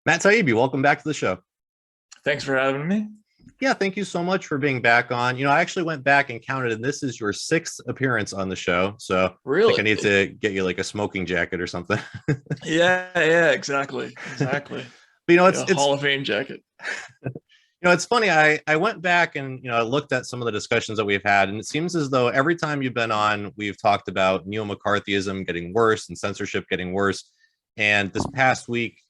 Matt Taibbi, welcome back to the show. Thanks for having me. Yeah, thank you so much for being back on. I actually went back and counted, and this is your sixth appearance on the show. So I think I Really? need to get you like a smoking jacket or something. Yeah, exactly. But Yeah, Hall of Fame jacket. it's funny. I went back and I looked at some of the discussions that we've had, and it seems as though every time you've been on, we've talked about neo-McCarthyism getting worse and censorship getting worse. And this past week,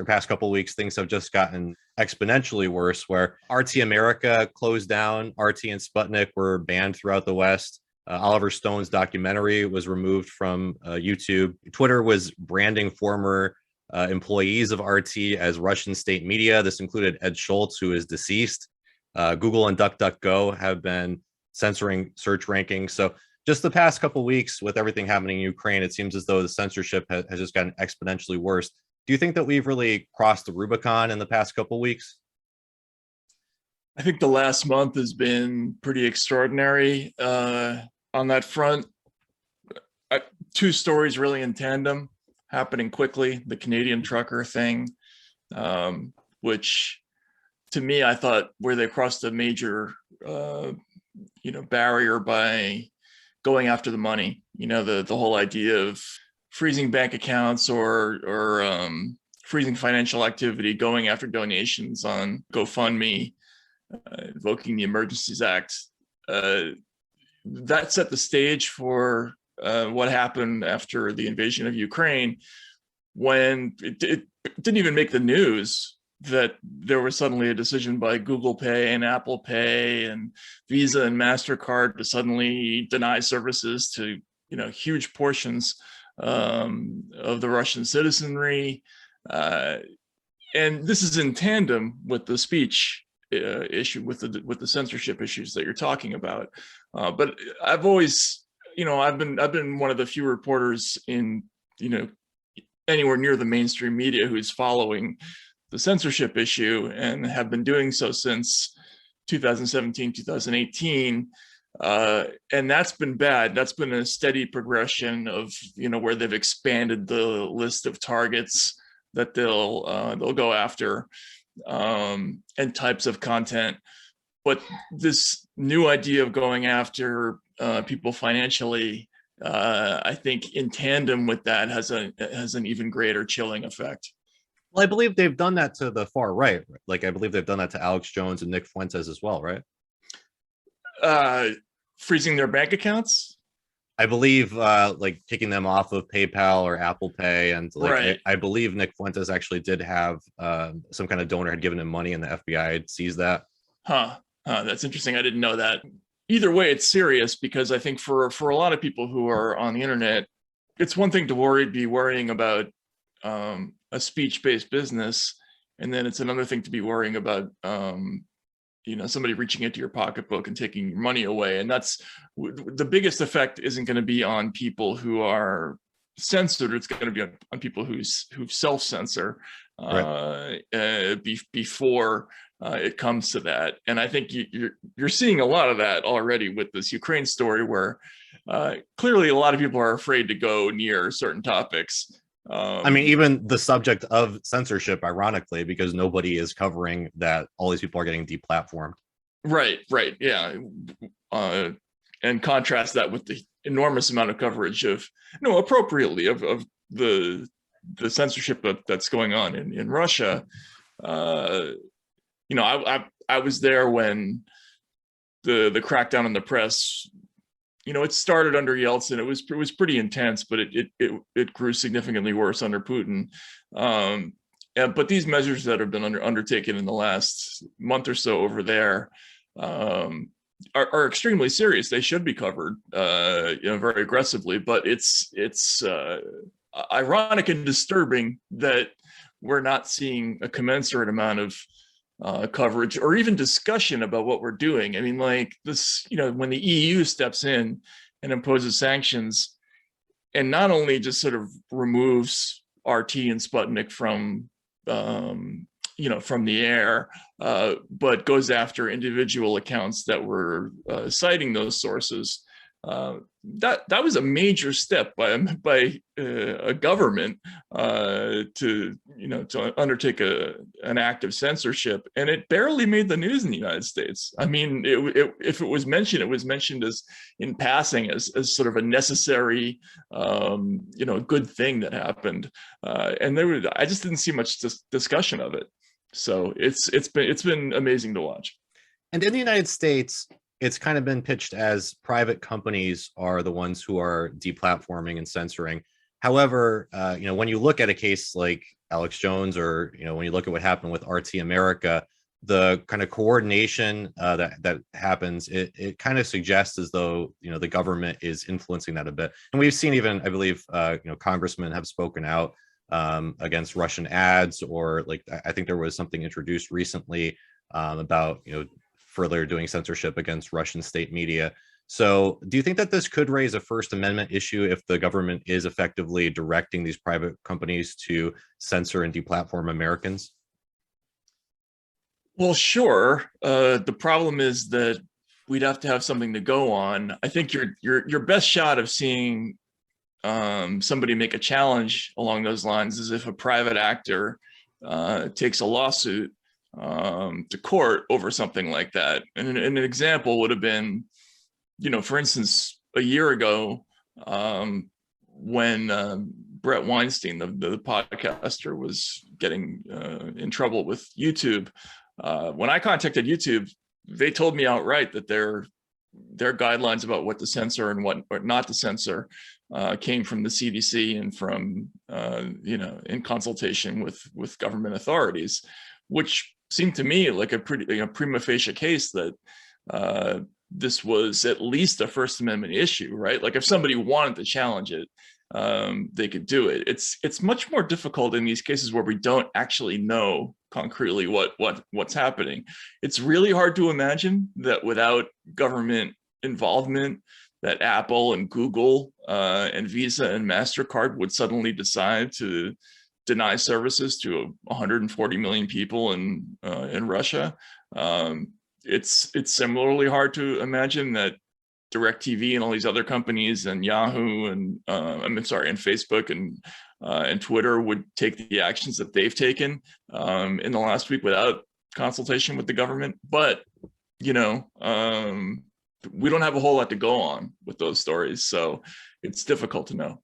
past couple of weeks, things have just gotten exponentially worse. Where RT America closed down, RT and Sputnik were banned throughout the West. Oliver Stone's documentary was removed from YouTube. Twitter was branding former employees of RT as Russian state media. This included Ed Schultz, who is deceased. Google and DuckDuckGo have been censoring search rankings. So just the past couple of weeks with everything happening in Ukraine, it seems as though the censorship has just gotten exponentially worse. Do you think that we've really crossed the Rubicon in the past couple of weeks? I think the last month has been pretty extraordinary on that front. Two stories really in tandem happening quickly. The Canadian trucker thing, which to me, I thought where they crossed a major barrier by going after the money, the whole idea of freezing bank accounts or freezing financial activity, going after donations on GoFundMe, invoking the Emergencies Act. That set the stage for what happened after the invasion of Ukraine, when it didn't even make the news that there was suddenly a decision by Google Pay and Apple Pay and Visa and MasterCard to suddenly deny services to, huge portions of the Russian citizenry. And this is in tandem with the speech issue, with the censorship issues that you're talking about. But I've always, I've been one of the few reporters in, anywhere near the mainstream media who's following the censorship issue, and have been doing so since 2017, 2018. And that's been bad. That's been a steady progression of, where they've expanded the list of targets that they'll go after, and types of content. But this new idea of going after people financially, I think in tandem with that has an even greater chilling effect. Well, I believe they've done that to the far right. Like I believe they've done that to Alex Jones and Nick Fuentes as well, right? Freezing their bank accounts. I believe like kicking them off of PayPal or Apple Pay, and Right. I believe Nick Fuentes actually did have some kind of donor had given him money, and the FBI had seized that. That's interesting. I didn't know that. Either way, it's serious, because I think for a lot of people who are on the internet, it's one thing to be worrying about a speech-based business, and then it's another thing to be worrying about somebody reaching into your pocketbook and taking your money away. And that's the biggest effect. Isn't going to be on people who are censored. It's going to be on people who self-censor before it comes to that. And I think you're seeing a lot of that already with this Ukraine story, where clearly a lot of people are afraid to go near certain topics. I mean, even the subject of censorship, ironically, because nobody is covering that all these people are getting deplatformed. Right. Yeah. And contrast that with the enormous amount of coverage of, appropriately, of the censorship that's going on in Russia. I was there when the crackdown on the press, it started under Yeltsin. It was pretty intense, but it grew significantly worse under Putin. But these measures that have been undertaken in the last month or so over there are extremely serious. They should be covered, very aggressively. But it's ironic and disturbing that we're not seeing a commensurate amount of coverage or even discussion about what we're doing. I mean, like this, when the EU steps in and imposes sanctions, and not only just sort of removes RT and Sputnik from the air, but goes after individual accounts that were citing those sources. That was a major step by a government to undertake an act of censorship, and it barely made the news in the United States. I mean, if it was mentioned, it was mentioned as in passing, as sort of a necessary good thing that happened, and I just didn't see much discussion of it. So it's been amazing to watch. And in the United States, it's kind of been pitched as private companies are the ones who are deplatforming and censoring. However, when you look at a case like Alex Jones, or when you look at what happened with RT America, the kind of coordination that happens, it kind of suggests as though the government is influencing that a bit. And we've seen, even I believe congressmen have spoken out against Russian ads, or like I think there was something introduced recently about further doing censorship against Russian state media. So do you think that this could raise a First Amendment issue if the government is effectively directing these private companies to censor and deplatform Americans? Well, sure. The problem is that we'd have to have something to go on. I think your best shot of seeing somebody make a challenge along those lines is if a private actor takes a lawsuit to court over something like that. And an example would have been, for instance, a year ago, when Brett Weinstein, the podcaster, was getting in trouble with YouTube. When I contacted YouTube, they told me outright that their guidelines about what to censor and what not to censor came from the CDC and from in consultation with government authorities, which seemed to me like a pretty prima facie case that this was at least a First Amendment issue, right? Like if somebody wanted to challenge it, they could do it. It's much more difficult in these cases where we don't actually know concretely what's happening. It's really hard to imagine that without government involvement, that Apple and Google and Visa and MasterCard would suddenly decide to deny services to 140 million people in Russia. It's similarly hard to imagine that DirecTV and all these other companies and Yahoo and and Facebook and Twitter would take the actions that they've taken in the last week without consultation with the government. But we don't have a whole lot to go on with those stories, so it's difficult to know.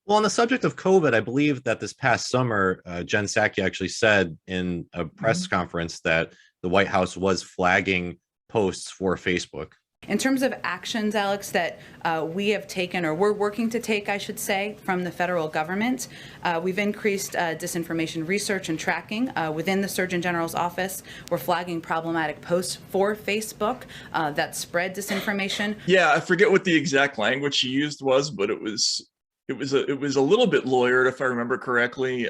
Well, on the subject of COVID, I believe that this past summer, Jen Psaki actually said in a press conference that the White House was flagging posts for Facebook. In terms of actions, Alex, that we have taken, or we're working to take, I should say, from the federal government, we've increased disinformation research and tracking within the Surgeon General's office. We're flagging problematic posts for Facebook that spread disinformation. Yeah, I forget what the exact language she used was, but it was a little bit lawyered, if I remember correctly.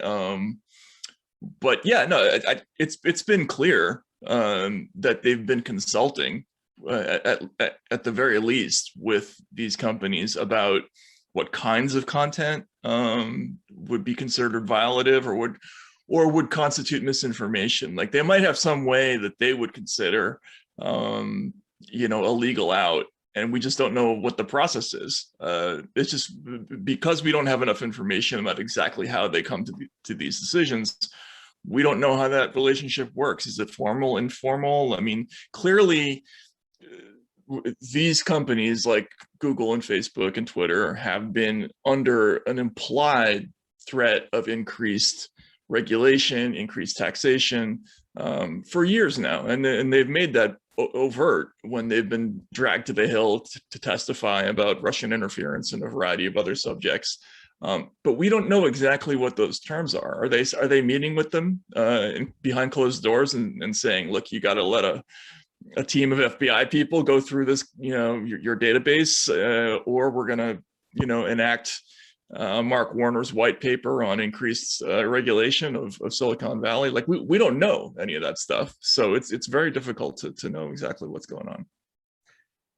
But yeah, no, it's been clear that they've been consulting at the very least with these companies about what kinds of content would be considered violative or would constitute misinformation. Like they might have some way that they would consider a legal out, and we just don't know what the process is. It's just because we don't have enough information about exactly how they come to these decisions. We don't know how that relationship works. Is it formal, informal? I mean, clearly, these companies like Google and Facebook and Twitter have been under an implied threat of increased regulation, increased taxation for years now. And they've made that overt when they've been dragged to the Hill to testify about Russian interference and a variety of other subjects. But we don't know exactly what those terms are. Are they meeting with them behind closed doors and saying, look, you got to let a team of FBI people go through this, your database, or we're going to, enact Mark Warner's white paper on increased regulation of Silicon Valley? Like we don't know any of that stuff, so it's very difficult to know exactly what's going on.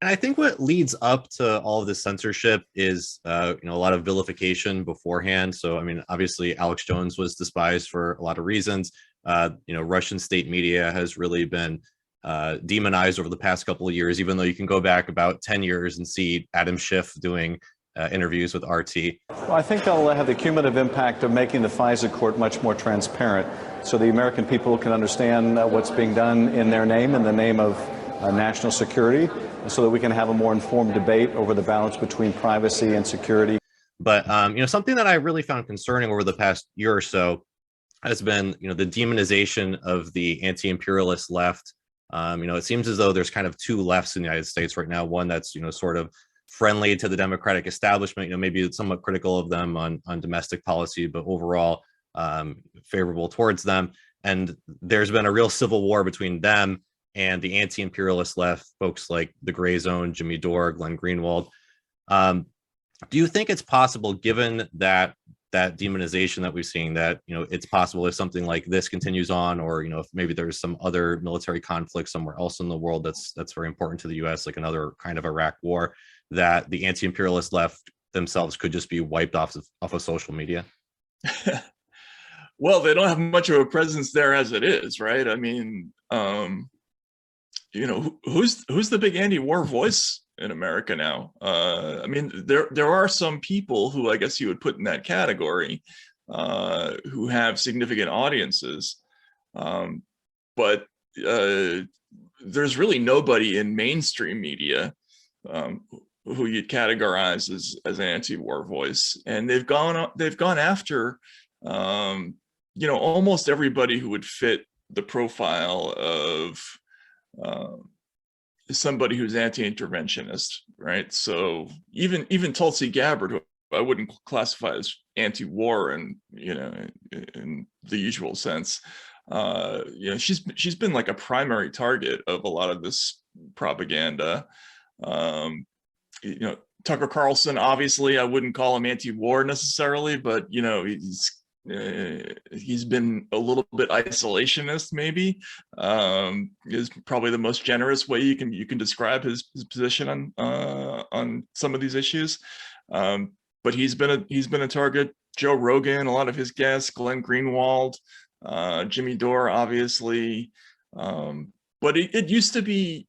And I think what leads up to all of this censorship is, a lot of vilification beforehand. So, I mean, obviously, Alex Jones was despised for a lot of reasons. Russian state media has really been demonized over the past couple of years, even though you can go back about 10 years and see Adam Schiff doing interviews with RT. Well, I think they'll have the cumulative impact of making the FISA court much more transparent so the American people can understand what's being done in their name, in the name of national security, so that we can have a more informed debate over the balance between privacy and security. But, something that I really found concerning over the past year or so has been, the demonization of the anti-imperialist left. It seems as though there's kind of two lefts in the United States right now. One that's, sort of friendly to the Democratic establishment, maybe it's somewhat critical of them on domestic policy, but overall favorable towards them. And there's been a real civil war between them and the anti-imperialist left, folks like the Gray Zone, Jimmy Dore, Glenn Greenwald. Do you think it's possible, given that demonization that we've seen, that it's possible if something like this continues on, or if maybe there's some other military conflict somewhere else in the world that's very important to the U.S., like another kind of Iraq war, that the anti-imperialist left themselves could just be wiped off of social media? Well, they don't have much of a presence there as it is, right? I mean, who's the big anti-war voice in America now? I mean, there are some people who I guess you would put in that category, who have significant audiences, but there's really nobody in mainstream media who you'd categorize as an anti-war voice, and they've gone after almost everybody who would fit the profile of somebody who's anti-interventionist, right? So even Tulsi Gabbard, who I wouldn't classify as anti-war in the usual sense, she's been like a primary target of a lot of this propaganda. Tucker Carlson, obviously, I wouldn't call him anti-war necessarily, but he's been a little bit isolationist, maybe, is probably the most generous way you can describe his position on some of these issues. But he's been a target. Joe Rogan, a lot of his guests, Glenn Greenwald, Jimmy Dore, obviously. But it used to be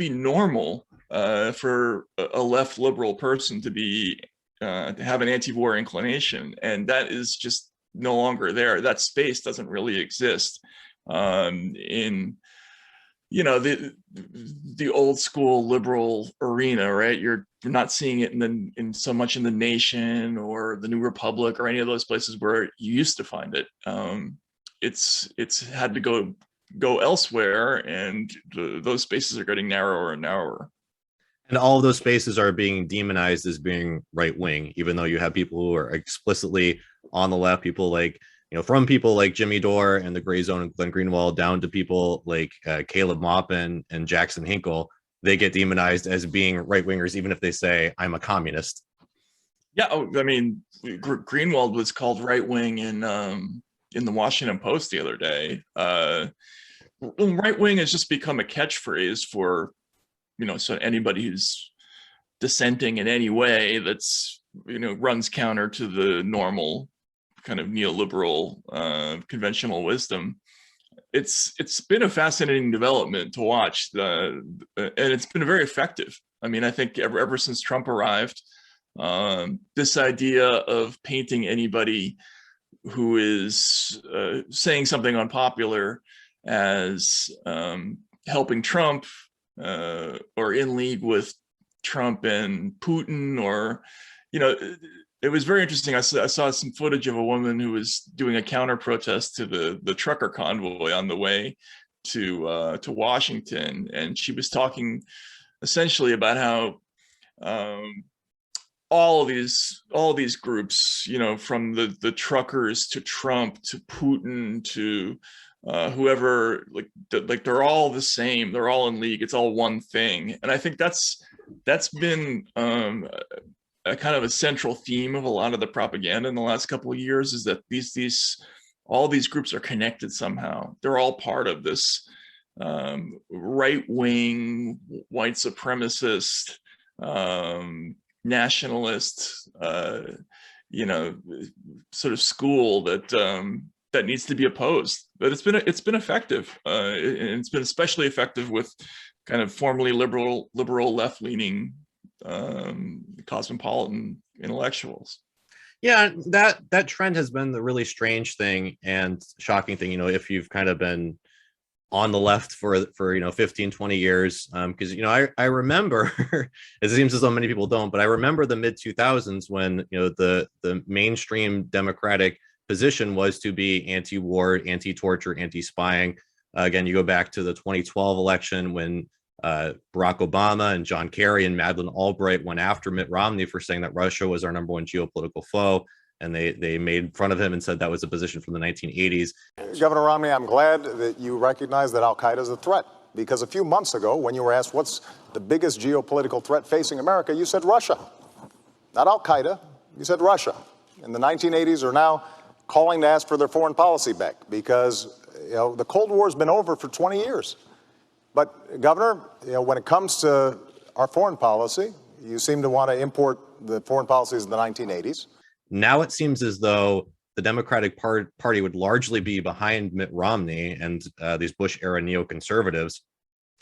normal for a left liberal person to have an anti-war inclination, and that is just no longer there. That space doesn't really exist in the old school liberal arena, right? You're not seeing it in so much in The Nation or the New Republic or any of those places where you used to find it. It's had to go elsewhere, and those spaces are getting narrower and narrower. And all of those spaces are being demonized as being right wing, even though you have people who are explicitly on the left, people like, from people like Jimmy Dore and the Gray Zone and Glenn Greenwald down to people like Caleb Maupin and Jackson Hinkle. They get demonized as being right wingers, even if they say, I'm a communist. Yeah. I mean, Greenwald was called right wing in the Washington Post the other day. Right wing has just become a catchphrase for, so anybody who's dissenting in any way that's, runs counter to the normal kind of neoliberal conventional wisdom. It's been a fascinating development to watch, and it's been very effective. I mean, I think ever since Trump arrived, this idea of painting anybody who is saying something unpopular as helping Trump, or in league with Trump and Putin, or, it was very interesting. I saw some footage of a woman who was doing a counter protest to the trucker convoy on the way to Washington, and she was talking essentially about how all these groups, from the truckers to Trump to Putin to whoever, like they're all the same. They're all in league. It's all one thing. And I think that's been a kind of a central theme of a lot of the propaganda in the last couple of years, is that all these groups are connected somehow. They're all part of this right-wing, white supremacist, nationalist, sort of school that that needs to be opposed. But it's been effective, and it's been especially effective with kind of formerly liberal left-leaning cosmopolitan intellectuals. Yeah, that trend has been the really strange thing and shocking thing, if you've kind of been on the left for 15, 20 years. Because I remember it seems as though many people don't, but I remember the mid 2000s when the mainstream Democratic position was to be anti-war, anti-torture, anti-spying. Again, you go back to the 2012 election when Barack Obama and John Kerry and Madeleine Albright went after Mitt Romney for saying that Russia was our number one geopolitical foe. And they made fun of him and said that was a position from the 1980s. Governor Romney, I'm glad that you recognize that al-Qaeda is a threat, because a few months ago, when you were asked what's the biggest geopolitical threat facing America, you said Russia. Not al-Qaeda, you said Russia. In the 1980s are now calling to ask for their foreign policy back, because the Cold War has been over for 20 years. But, Governor, when it comes to our foreign policy, you seem to want to import the foreign policies of the 1980s. Now it seems as though the Democratic Party would largely be behind Mitt Romney and these Bush-era neoconservatives.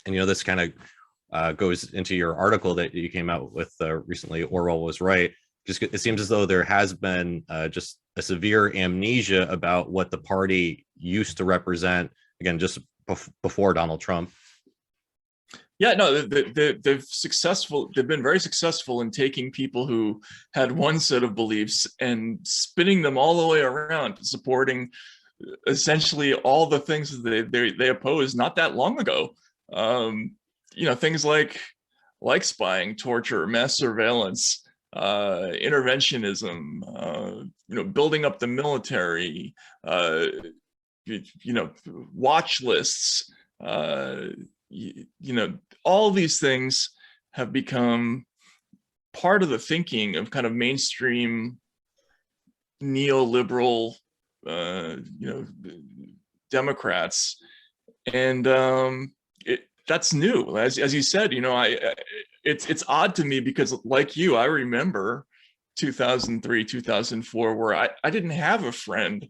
And, this kind of goes into your article that you came out with recently, Orwell Was Right. Just it seems as though there has been just a severe amnesia about what the party used to represent, again, just before Donald Trump. Yeah, no, they've been very successful in taking people who had one set of beliefs and spinning them all the way around, supporting essentially all the things that they opposed not that long ago. Things like spying, torture, mass surveillance, interventionism, building up the military, watch lists, all these things have become part of the thinking of kind of mainstream neoliberal, Democrats, and that's new. As you said, it's odd to me because, like you, I remember 2003, 2004, where I didn't have a friend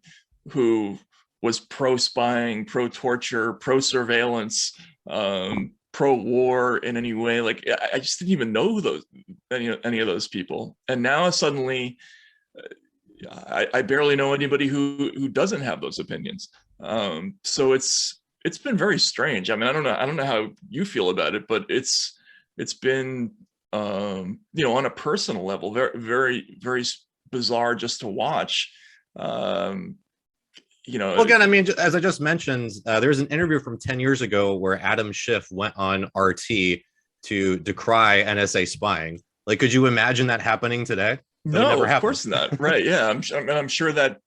who was pro-spying, pro-torture, pro-surveillance, pro-war in any way. Like, I just didn't even know any of those people. And now suddenly, I barely know anybody who doesn't have those opinions. So it's been very strange. I mean, I don't know how you feel about it, but it's been on a personal level, very, very, very bizarre just to watch. Well, again, I mean, as I just mentioned, there's an interview from 10 years ago where Adam Schiff went on RT to decry NSA spying. Like, could you imagine that happening today? No, of course not. Right? Yeah, I'm sure that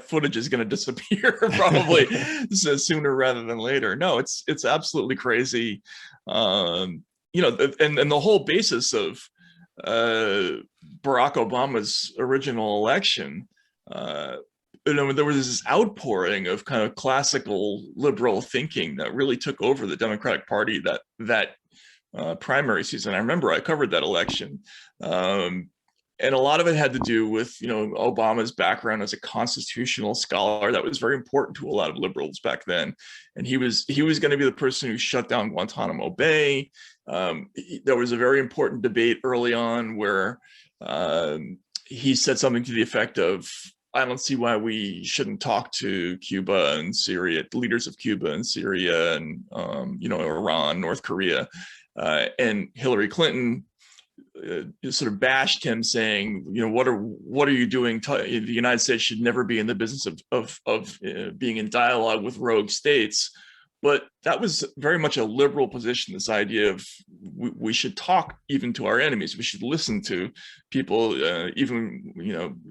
footage is going to disappear probably sooner rather than later. No, it's absolutely crazy. And the whole basis of Barack Obama's original election. There was this outpouring of kind of classical liberal thinking that really took over the Democratic Party that primary season. I remember I covered that election. And a lot of it had to do with, Obama's background as a constitutional scholar. That was very important to a lot of liberals back then. And he was going to be the person who shut down Guantanamo Bay. There was a very important debate early on where he said something to the effect of, I don't see why we shouldn't talk to Cuba and Syria, leaders of Cuba and Syria and, Iran, North Korea. And Hillary Clinton sort of bashed him, saying, what are you doing? The United States should never be in the business of being in dialogue with rogue states. But that was very much a liberal position, this idea of we should talk even to our enemies. We should listen to people, even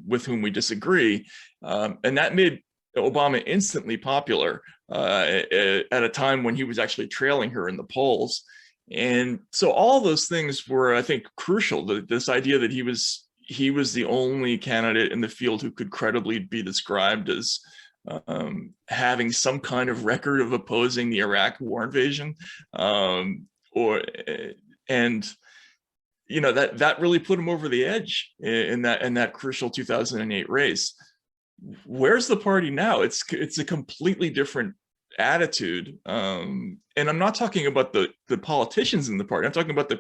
with whom we disagree. And that made Obama instantly popular at a time when he was actually trailing her in the polls. And so all those things were, I think, crucial. This idea that he was the only candidate in the field who could credibly be described as having some kind of record of opposing the Iraq war invasion, that really put him over the edge in that crucial 2008 race. where's the party now? It's a completely different attitude. And I'm not talking about the politicians in the party. I'm talking about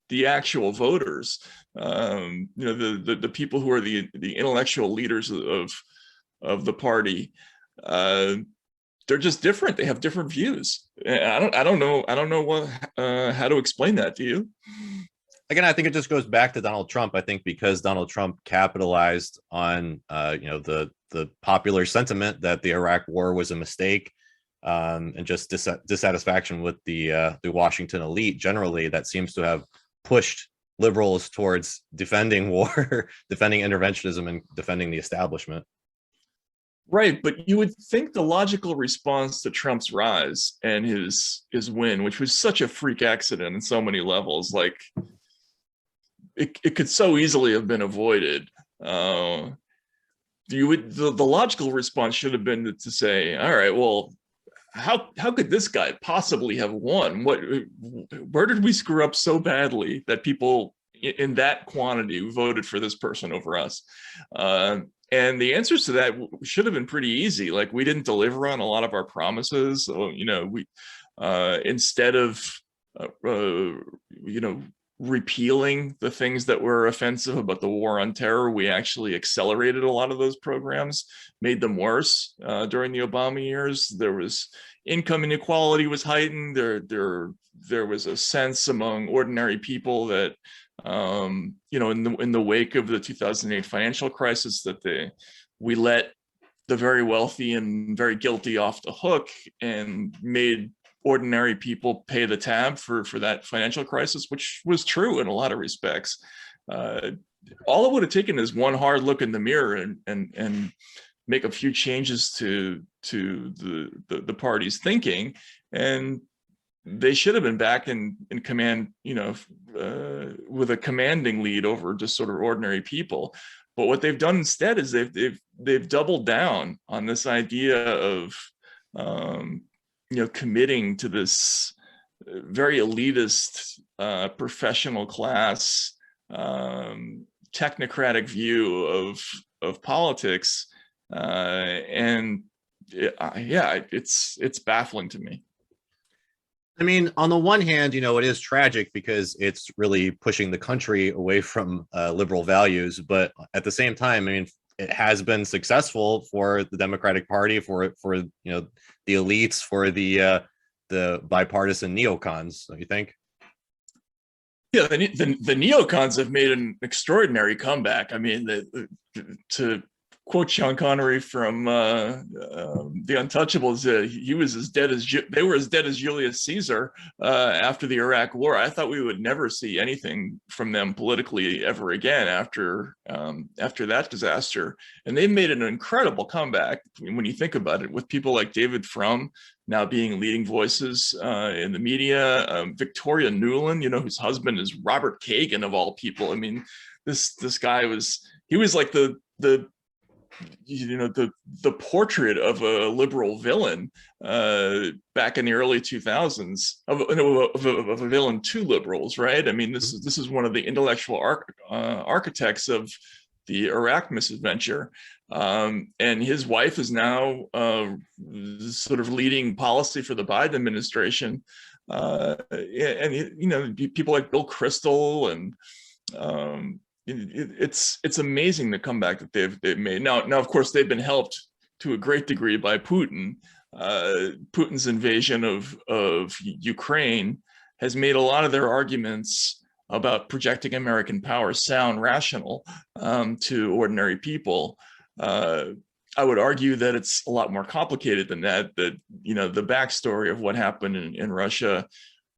the actual voters. The people who are the intellectual leaders of the party. They're just different. They have different views. I don't know what how to explain that to you. Again, I think it just goes back to Donald Trump. I think because Donald Trump capitalized on the popular sentiment that the Iraq War was a mistake, and just dissatisfaction with the Washington elite generally, that seems to have pushed liberals towards defending war, defending interventionism, and defending the establishment. Right, but you would think the logical response to Trump's rise and his win, which was such a freak accident in so many levels, like it could so easily have been avoided. The logical response should have been to say, all right, well, how could this guy possibly have won? Where did we screw up so badly that people in that quantity voted for this person over us? And the answers to that should have been pretty easy. Like, we didn't deliver on a lot of our promises. We instead of repealing the things that were offensive about the war on terror, we actually accelerated a lot of those programs, made them worse. During the Obama years, there was income inequality was heightened. There was a sense among ordinary people that in the wake of the 2008 financial crisis, that we let the very wealthy and very guilty off the hook and made ordinary people pay the tab for that financial crisis, which was true in a lot of respects. All it would have taken is one hard look in the mirror and make a few changes to the party's thinking, and they should have been back in command, with a commanding lead over just sort of ordinary people. But what they've done instead is they've doubled down on this idea of committing to this very elitist, professional class, technocratic view of politics, it's baffling to me. I mean, on the one hand, it is tragic because it's really pushing the country away from liberal values. But at the same time, I mean, it has been successful for the Democratic Party, for the elites, for the bipartisan neocons. Don't you think? Yeah, the neocons have made an extraordinary comeback. I mean, to quote Sean Connery from The Untouchables, he was they were as dead as Julius Caesar after the Iraq War. I thought we would never see anything from them politically ever again after that disaster. And they made an incredible comeback when you think about it, with people like David Frum now being leading voices in the media, Victoria Nuland, whose husband is Robert Kagan of all people. I mean, this guy was like the portrait of a liberal villain back in the early 2000s, of a villain to liberals, right? I mean, this is one of the intellectual architects of the Iraq misadventure, and his wife is now sort of leading policy for the Biden administration, and people like Bill Kristol and. It's amazing the comeback that they've made. Now, of course, they've been helped to a great degree by Putin. Putin's invasion of Ukraine has made a lot of their arguments about projecting American power sound rational to ordinary people. I would argue that it's a lot more complicated than that. That the backstory of what happened in Russia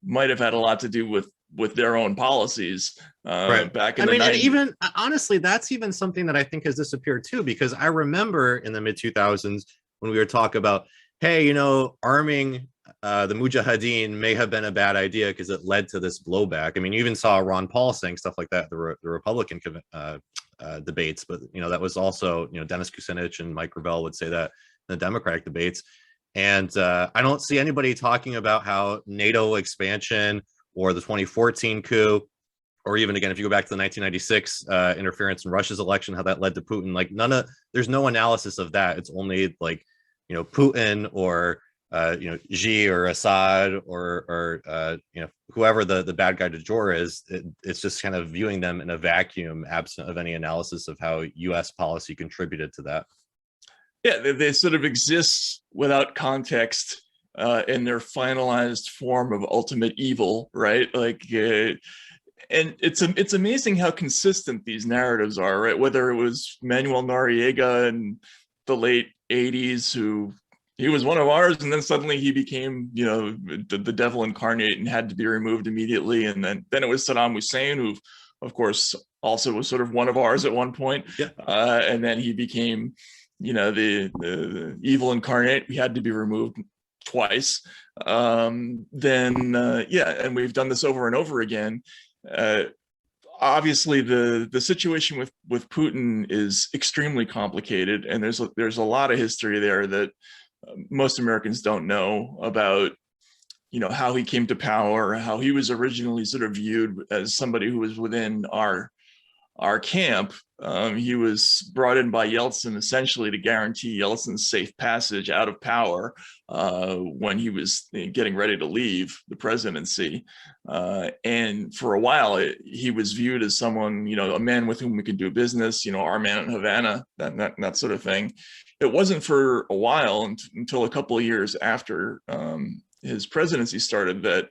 might have had a lot to do with their own policies back in the 90s. And even honestly, that's even something that I think has disappeared too, because I remember in the mid-2000s when we were talking about, hey, arming the Mujahideen may have been a bad idea because it led to this blowback. I mean, you even saw Ron Paul saying stuff like that, the Republican debates, but that was also, Dennis Kucinich and Mike Gravel would say that in the Democratic debates. And I don't see anybody talking about how NATO expansion or the 2014 coup or even again, if you go back to the 1996 interference in Russia's election, how that led to Putin, like there's no analysis of that. It's only like, Putin or, Xi or Assad or whoever the bad guy du jour is. It's just kind of viewing them in a vacuum, absent of any analysis of how U.S. policy contributed to that. Yeah, they sort of exist without context in their finalized form of ultimate evil, right? Like, and it's amazing how consistent these narratives are, right? Whether it was Manuel Noriega in the late 80s, who he was one of ours, and then suddenly he became, the devil incarnate and had to be removed immediately. And then it was Saddam Hussein, who, of course, also was sort of one of ours at one point. Yeah. And then he became, the evil incarnate. We had to be removed twice. And we've done this over and over again. Obviously, the situation with Putin is extremely complicated, and there's a lot of history there that most Americans don't know about. How he came to power, how he was originally sort of viewed as somebody who was within our camp. He was brought in by Yeltsin essentially to guarantee Yeltsin's safe passage out of power when he was getting ready to leave the presidency. And for a while, he was viewed as someone, a man with whom we could do business, our man in Havana, that sort of thing. It wasn't for a while until a couple of years after his presidency started that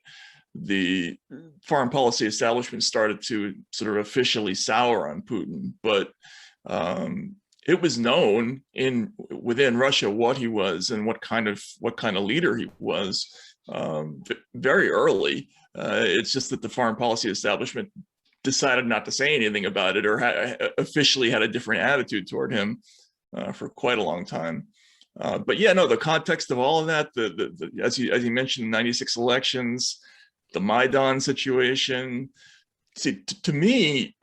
the foreign policy establishment started to sort of officially sour on Putin. But it was known within Russia what he was and what kind of leader he was very early. It's just that the foreign policy establishment decided not to say anything about it, or officially had a different attitude toward him for quite a long time. But yeah, no, the context of all of that, as you mentioned, the 96 elections, the Maidan situation. See, to me,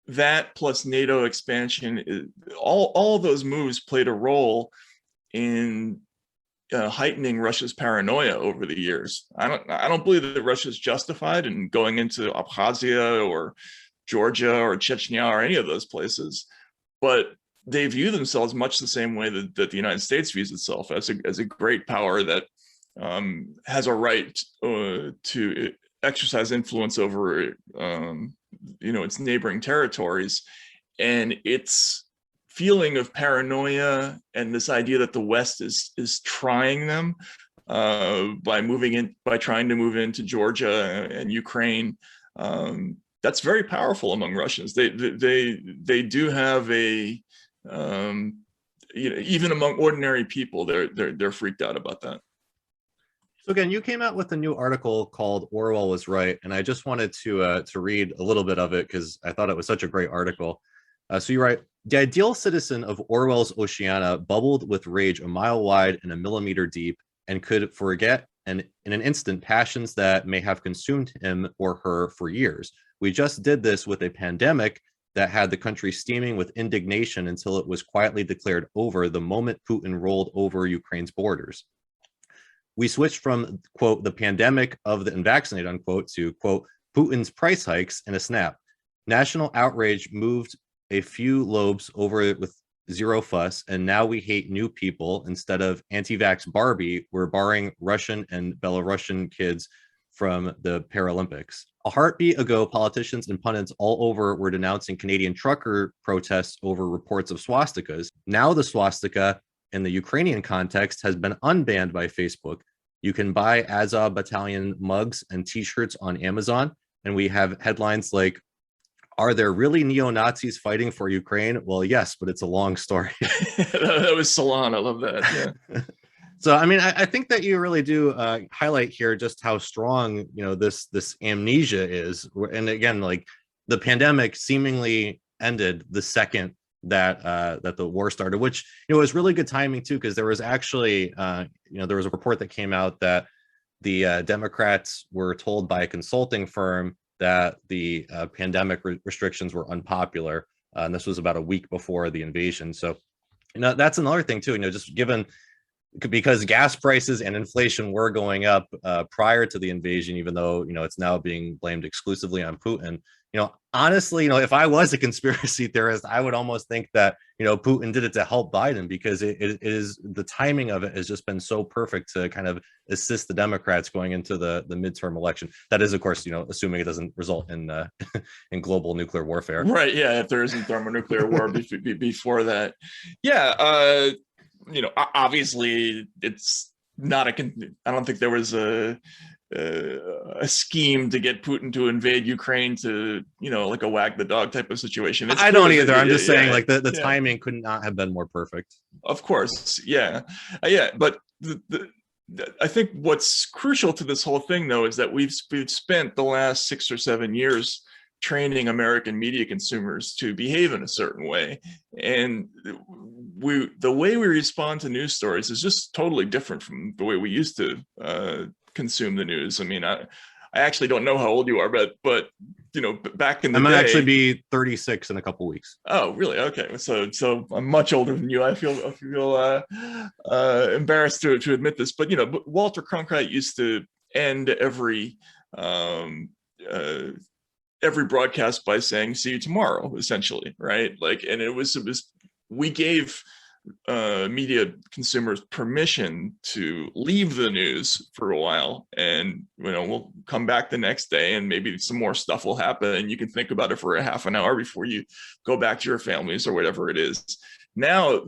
that plus NATO expansion, all of those moves played a role in heightening Russia's paranoia over the years. I don't believe that Russia's justified in going into Abkhazia or Georgia or Chechnya or any of those places, but they view themselves much the same way that the United States views itself, as a great power that has a right to exercise influence over its neighboring territories. And its feeling of paranoia and this idea that the West is trying them by trying to move into Georgia and Ukraine, that's very powerful among Russians. They do have a even among ordinary people, they're freaked out about that. So again, you came out with a new article called "Orwell Was Right," and I just wanted to read a little bit of it because I thought it was such a great article. So you write, "The ideal citizen of Orwell's Oceana bubbled with rage a mile wide and a millimeter deep, and could forget in an instant passions that may have consumed him or her for years. We just did this with a pandemic that had the country steaming with indignation until it was quietly declared over the moment Putin rolled over Ukraine's borders. We switched from, quote, the pandemic of the unvaccinated, unquote, to, quote, Putin's price hikes in a snap. National outrage moved a few lobes over it with zero fuss, and now we hate new people. Instead of anti-vax Barbie, we're barring Russian and Belarusian kids from the Paralympics. A heartbeat ago, politicians and pundits all over were denouncing Canadian trucker protests over reports of swastikas. Now the swastika in the Ukrainian context has been unbanned by Facebook. You can buy Azov Battalion mugs and t-shirts on Amazon, and we have headlines like, are there really neo-Nazis fighting for Ukraine? Well, yes, but it's a long story." That was Salon. I love that. Yeah. So, I mean, I think that you really do highlight here just how strong, this amnesia is. And again, like the pandemic seemingly ended the second that the war started, which, was really good timing too, because there was actually, there was a report that came out that the Democrats were told by a consulting firm that the pandemic restrictions were unpopular. And this was about a week before the invasion. So, that's another thing too, just given because gas prices and inflation were going up prior to the invasion, even though, it's now being blamed exclusively on Putin. Honestly, if I was a conspiracy theorist, I would almost think that, Putin did it to help Biden, because it is, the timing of it has just been so perfect to kind of assist the Democrats going into the midterm election. That is, of course, assuming it doesn't result in in global nuclear warfare. Right. Yeah. If there isn't thermonuclear war before that. Yeah. Obviously it's not I don't think there was a scheme to get Putin to invade Ukraine to, like a wag the dog type of situation. I don't either. I'm just saying, like, the timing could not have been more perfect. Of course. Yeah. Yeah. But I think what's crucial to this whole thing, though, is that we've spent the last 6 or 7 years training American media consumers to behave in a certain way. And the way we respond to news stories is just totally different from the way we used to consume the news. I mean, I actually don't know how old you are, but back in the day, I'm gonna actually be 36 in a couple weeks. Oh, really? Okay. So I'm much older than you. I feel embarrassed to admit this, but Walter Cronkite used to end every broadcast by saying "see you tomorrow," essentially, right? Like, and it was we gave media consumers permission to leave the news for a while, and we'll come back the next day and maybe some more stuff will happen and you can think about it for a half an hour before you go back to your families or whatever it is. Now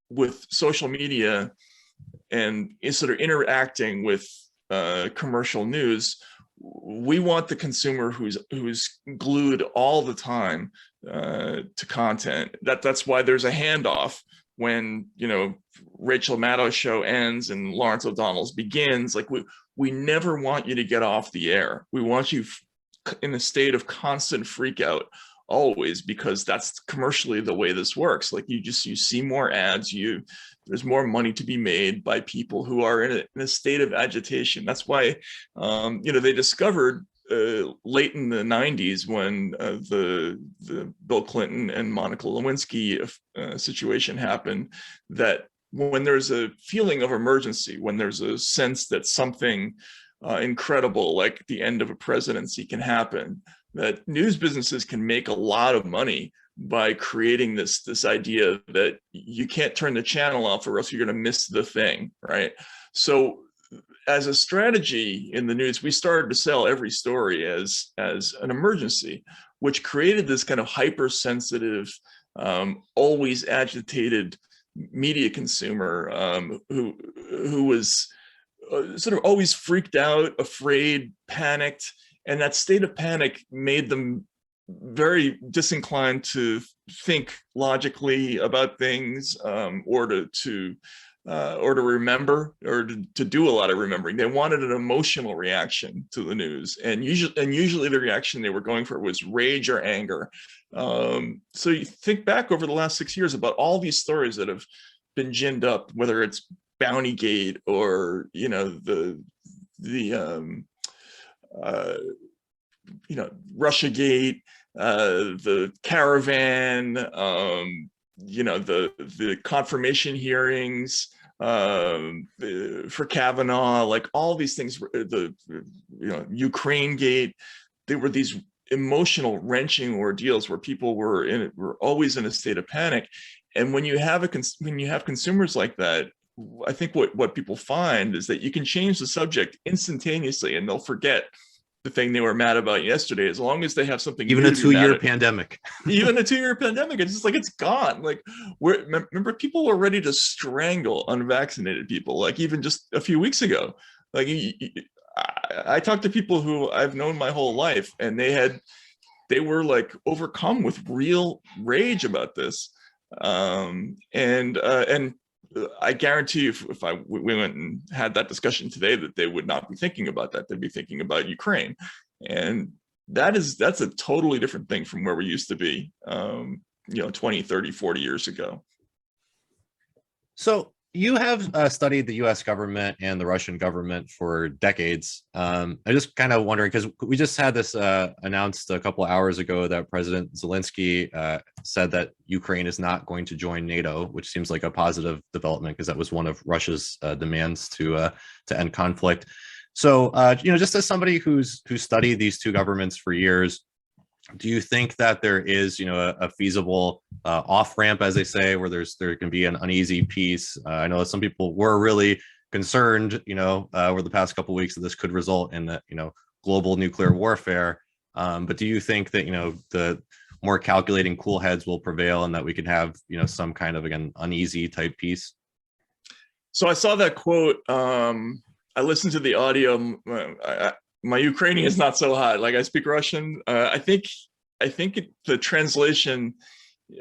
with social media and sort of interacting with commercial news, we want the consumer who's glued all the time to content. That's why there's a handoff when Rachel Maddow's show ends and Lawrence O'Donnell's begins. Like, we never want you to get off the air. We want you in a state of constant freak out always, because that's commercially the way this works. Like, you see more ads, there's more money to be made by people who are in a state of agitation. That's why they discovered late in the 90s, when the Bill Clinton and Monica Lewinsky situation happened, that when there's a feeling of emergency, when there's a sense that something incredible like the end of a presidency can happen, that news businesses can make a lot of money by creating this idea that you can't turn the channel off or else you're going to miss the thing, right? So as a strategy in the news, we started to sell every story as an emergency, which created this kind of hypersensitive, always agitated media consumer who was sort of always freaked out, afraid, panicked. And that state of panic made them very disinclined to think logically about things, or to remember, or to do a lot of remembering. They wanted an emotional reaction to the news, and usually the reaction they were going for was rage or anger. So you think back over the last 6 years about all these stories that have been ginned up, whether it's Bountygate or Russiagate, the caravan, the confirmation hearings for Kavanaugh, like all these things, the Ukraine Gate. They were these emotional, wrenching ordeals where people were always in a state of panic. And when you have consumers like that, I think what people find is that you can change the subject instantaneously and they'll forget the thing they were mad about yesterday, as long as they have something. Even a 2-year pandemic. Even a 2-year pandemic. It's just like, it's gone. Like, remember, people were ready to strangle unvaccinated people, like even just a few weeks ago. Like, I talked to people who I've known my whole life, and they were like overcome with real rage about this. And I guarantee you, if we went and had that discussion today, that they would not be thinking about that. They'd be thinking about Ukraine. And that's a totally different thing from where we used to be, 20, 30, 40 years ago. So You have studied the U.S. government and the Russian government for decades. I just kind of wondering because we just had this announced a couple of hours ago that President Zelensky said that Ukraine is not going to join NATO, which seems like a positive development because that was one of Russia's demands to end conflict. So, just as somebody who's studied these two governments for years, do you think that there is, a feasible off ramp, as they say, where there can be an uneasy peace? I know some people were really concerned, over the past couple of weeks that this could result in the, global nuclear warfare. But do you think that, the more calculating cool heads will prevail and that we can have, some kind of, again, uneasy type peace? So I saw that quote. I listened to the audio. My Ukrainian is not so hot. Like I speak Russian. I think the translation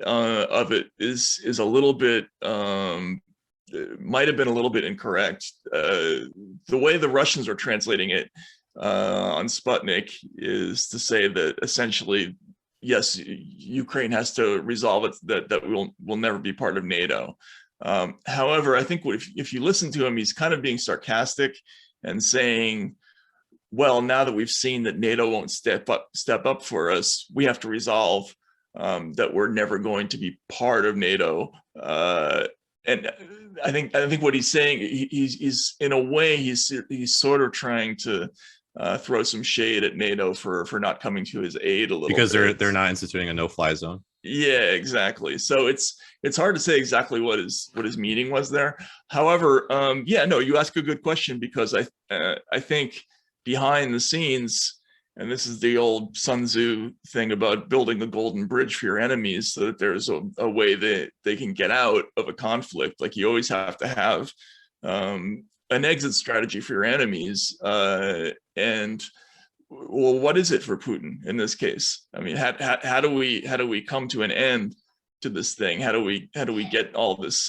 of it is a little bit might have been a little bit incorrect. The way the Russians are translating it on Sputnik is to say that essentially, yes, Ukraine has to resolve it, that will never be part of NATO. However, I think if you listen to him, he's kind of being sarcastic and saying, well, now that we've seen that NATO won't step up for us, we have to resolve that we're never going to be part of NATO. And I think what he's saying, he's in a way, he's sort of trying to throw some shade at NATO for not coming to his aid a little because bit. they're not instituting a no-fly zone. Yeah, exactly. So it's hard to say exactly what his meaning was there. However, you ask a good question, because I think behind the scenes, and this is the old Sun Tzu thing about building the golden bridge for your enemies, so that there's a way that they can get out of a conflict. Like you always have to have an exit strategy for your enemies. And well, what is it for Putin in this case? I mean, how do we come to an end to this thing? How do we get all this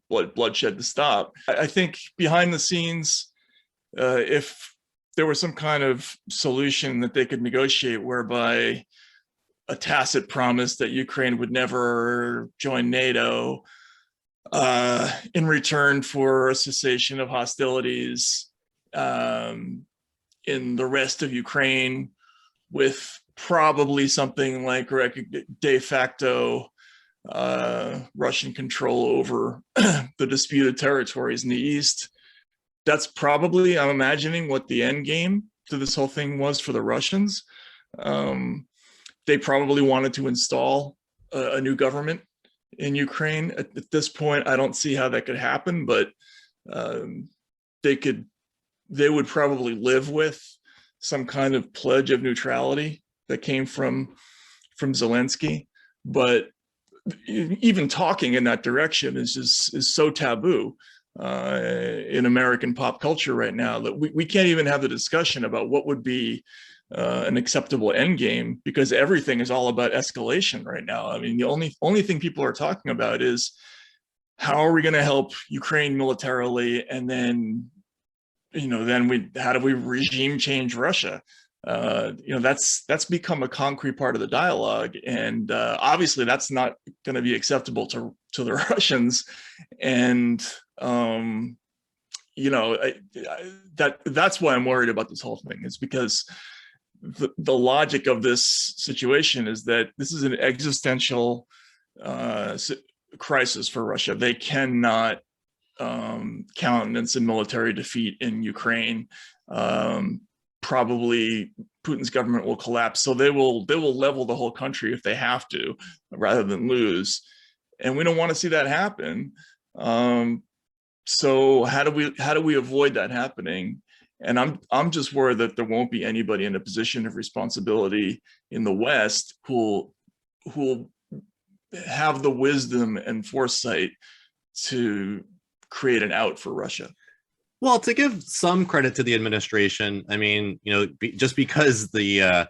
bloodshed to stop? I think behind the scenes, if there was some kind of solution that they could negotiate whereby a tacit promise that Ukraine would never join NATO in return for a cessation of hostilities in the rest of Ukraine, with probably something like de facto Russian control over the disputed territories in the east. That's probably, I'm imagining, what the end game to this whole thing was for the Russians. They probably wanted to install a new government in Ukraine. At this point, I don't see how that could happen, but they would probably live with some kind of pledge of neutrality that came from Zelensky. But even talking in that direction is so taboo in American pop culture right now, that we can't even have the discussion about what would be an acceptable end game, because everything is all about escalation right now. I mean, the only thing people are talking about is how are we going to help Ukraine militarily, and then how do we regime change Russia? That's become a concrete part of the dialogue, and obviously that's not going to be acceptable to the Russians. And that's why I'm worried about this whole thing, is because the logic of this situation is that this is an existential crisis for Russia. They cannot countenance a military defeat in Ukraine. Probably Putin's government will collapse, so they will level the whole country if they have to, rather than lose. And we don't want to see that happen. So how do we avoid that happening? And I'm just worried that there won't be anybody in a position of responsibility in the West who'll have the wisdom and foresight to create an out for Russia. Well, to give some credit to the administration, I mean, just because the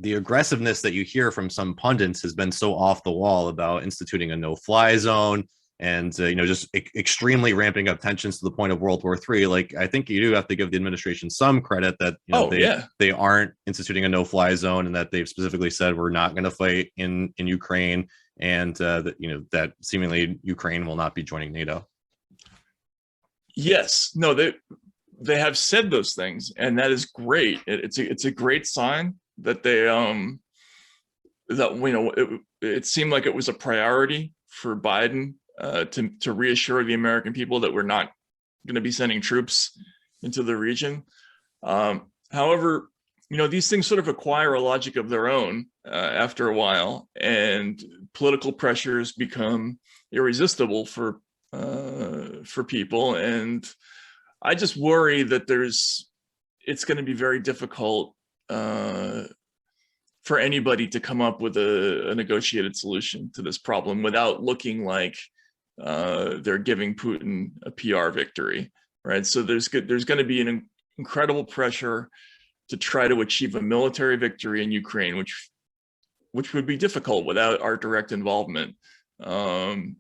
aggressiveness that you hear from some pundits has been so off the wall about instituting a no-fly zone and just extremely ramping up tensions to the point of World War III. Like, I think you do have to give the administration some credit that they aren't instituting a no-fly zone, and that they've specifically said we're not going to fight in Ukraine, and that seemingly Ukraine will not be joining NATO. Yes, no, they have said those things, and that is great. It's a great sign that they it seemed like it was a priority for Biden to reassure the American people that we're not going to be sending troops into the region. However, these things sort of acquire a logic of their own after a while, and political pressures become irresistible for people. And I just worry that it's going to be very difficult for anybody to come up with a negotiated solution to this problem without looking like they're giving Putin a PR victory, right? So there's going to be an incredible pressure to try to achieve a military victory in Ukraine, which would be difficult without our direct involvement, and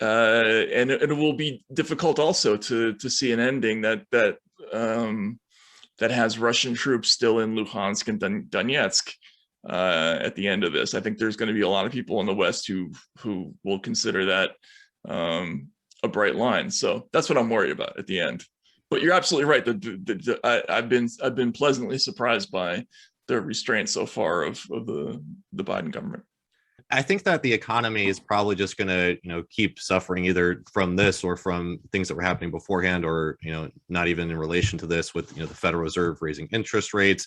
it will be difficult also to see an ending that has Russian troops still in Luhansk and Donetsk at the end of this. I think there's going to be a lot of people in the West who will consider that a bright line. So that's what I'm worried about at the end. But you're absolutely right. I've been pleasantly surprised by the restraint so far of the Biden government. I think that the economy is probably just going to, keep suffering either from this or from things that were happening beforehand, or, not even in relation to this with, the Federal Reserve raising interest rates.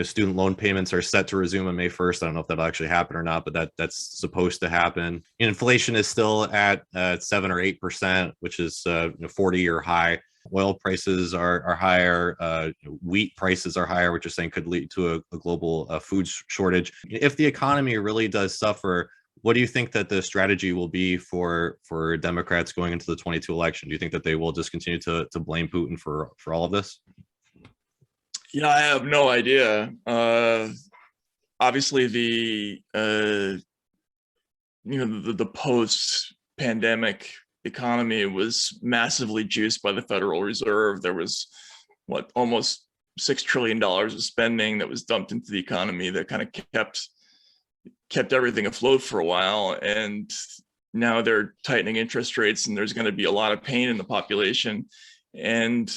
Student loan payments are set to resume on May 1st. I don't know if that'll actually happen or not, but that's supposed to happen. Inflation is still at 7 or 8%, which is 40-year high. Oil prices are higher. Wheat prices are higher, which you're saying could lead to a global food shortage. If the economy really does suffer, what do you think that the strategy will be for Democrats going into the 22 election? Do you think that they will just continue to blame Putin for all of this? Yeah, I have no idea. Obviously, the post-pandemic economy was massively juiced by the Federal Reserve. There was almost $6 trillion of spending that was dumped into the economy that kind of kept everything afloat for a while. And now they're tightening interest rates, and there's going to be a lot of pain in the population. And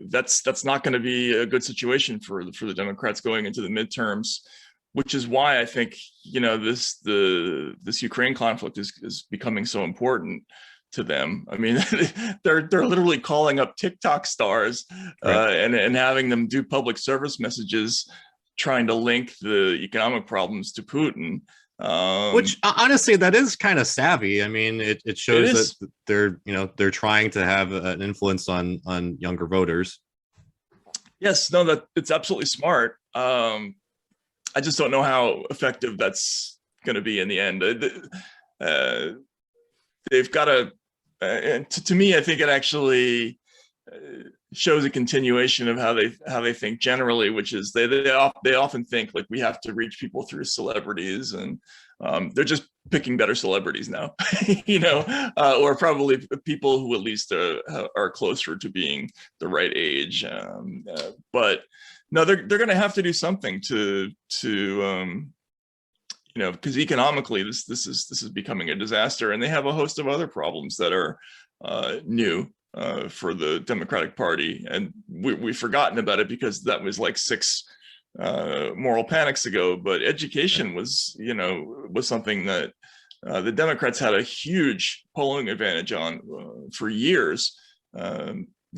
that's not going to be a good situation for the Democrats going into the midterms, which is why I think this Ukraine conflict is becoming so important to them. I mean, they're literally calling up TikTok stars and having them do public service messages trying to link the economic problems to Putin. Which honestly, that is kind of savvy. I mean, it shows that they're trying to have an influence on younger voters. Yes, no, that it's absolutely smart. I just don't know how effective that's going to be in the end. They've got to me, I think it actually shows a continuation of how they think generally, which is they often think like we have to reach people through celebrities, and they're just picking better celebrities now, or probably people who at least are closer to being the right age. But no, they're going to have to do something to because economically this is becoming a disaster, and they have a host of other problems that are new for the Democratic Party, and we've forgotten about it because that was like 6 moral panics ago. But education was something that the Democrats had a huge polling advantage on for years.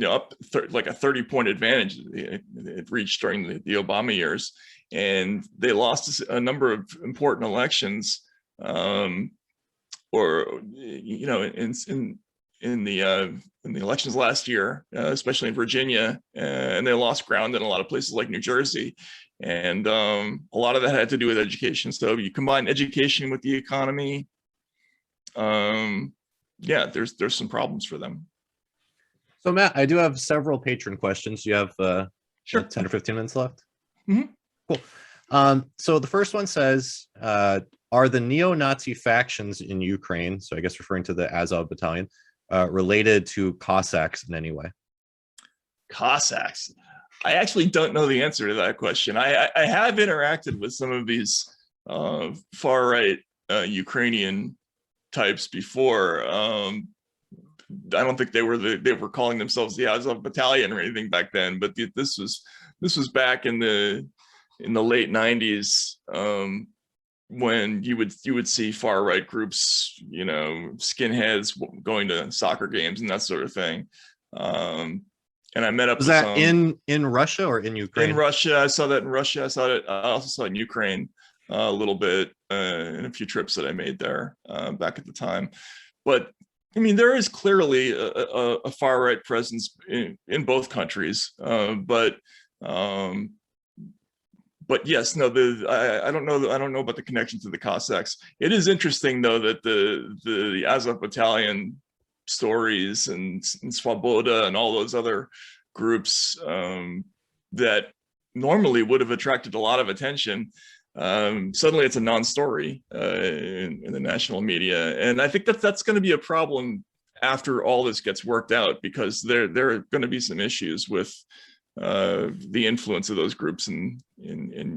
Up like a 30-point advantage it reached during the Obama years, and they lost a number of important elections, in the elections last year, especially in Virginia, and they lost ground in a lot of places like New Jersey, and a lot of that had to do with education. So you combine education with the economy, there's some problems for them. So Matt, I do have several patron questions. You have Sure. 10 or 15 minutes left. Mm-hmm. Cool. So the first one says, are the neo-Nazi factions in Ukraine, so I guess referring to the Azov battalion, related to Cossacks in any way? Cossacks. I actually don't know the answer to that question. I have interacted with some of these far right Ukrainian types before. I don't think they were calling themselves the Azov Battalion or anything back then, but this was back in the late 90s, when you would see far right groups, you know, skinheads going to soccer games and that sort of thing. And I met up Was with that some in Russia or in Ukraine? in Russia. I saw that in Russia. I also saw it in Ukraine a little bit in a few trips that I made there back at the time. But I mean, there is clearly a far right presence in both countries. But yes, no, I don't know about the connection to the Cossacks. It is interesting though that the Azov Battalion stories and Svoboda and all those other groups that normally would have attracted a lot of attention, suddenly it's a non-story in the national media. And I think that's going to be a problem after all this gets worked out, because there are going to be some issues with the influence of those groups in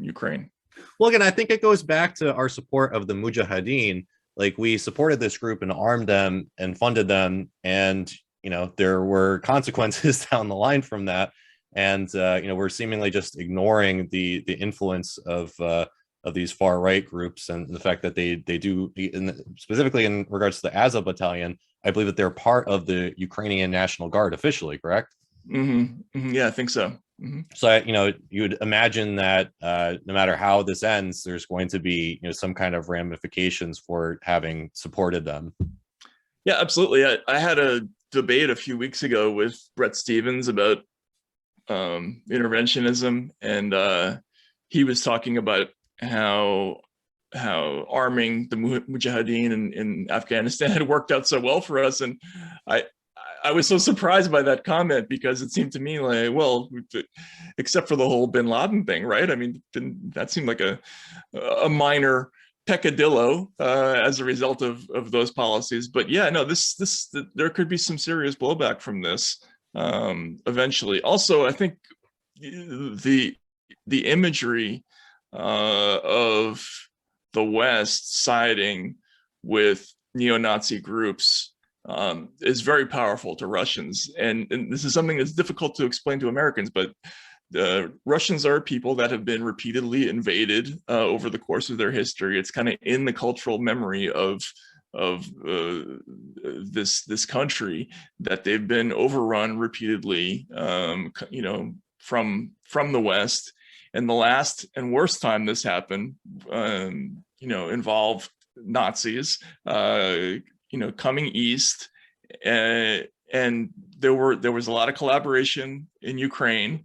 Ukraine. Well, again, I think it goes back to our support of the Mujahideen. Like, we supported this group and armed them and funded them, and you know, there were consequences down the line from that. And you know, we're seemingly just ignoring the influence of these far right groups, and the fact that they do, specifically in regards to the Azov Battalion, I believe that they're part of the Ukrainian National Guard officially, correct? Yeah, I think so. So, you know, you would imagine that no matter how this ends, there's going to be, you know, some kind of ramifications for having supported them. Yeah, absolutely. I had a debate a few weeks ago with Brett Stevens about interventionism, and he was talking about how arming the Mujahideen in Afghanistan had worked out so well for us, and I was so surprised by that comment, because it seemed to me like, well, except for the whole bin Laden thing, right? I mean, that seemed like a minor peccadillo as a result of those policies. But yeah, no, there could be some serious blowback from this eventually. Also, I think the imagery of the West siding with neo-Nazi groups is very powerful to Russians. And this is something that's difficult to explain to Americans, but Russians are people that have been repeatedly invaded over the course of their history. It's kind of in the cultural memory of this country that they've been overrun repeatedly, you know, from the West. And the last and worst time this happened, you know, involved Nazis, you know, coming east, and there was a lot of collaboration in Ukraine.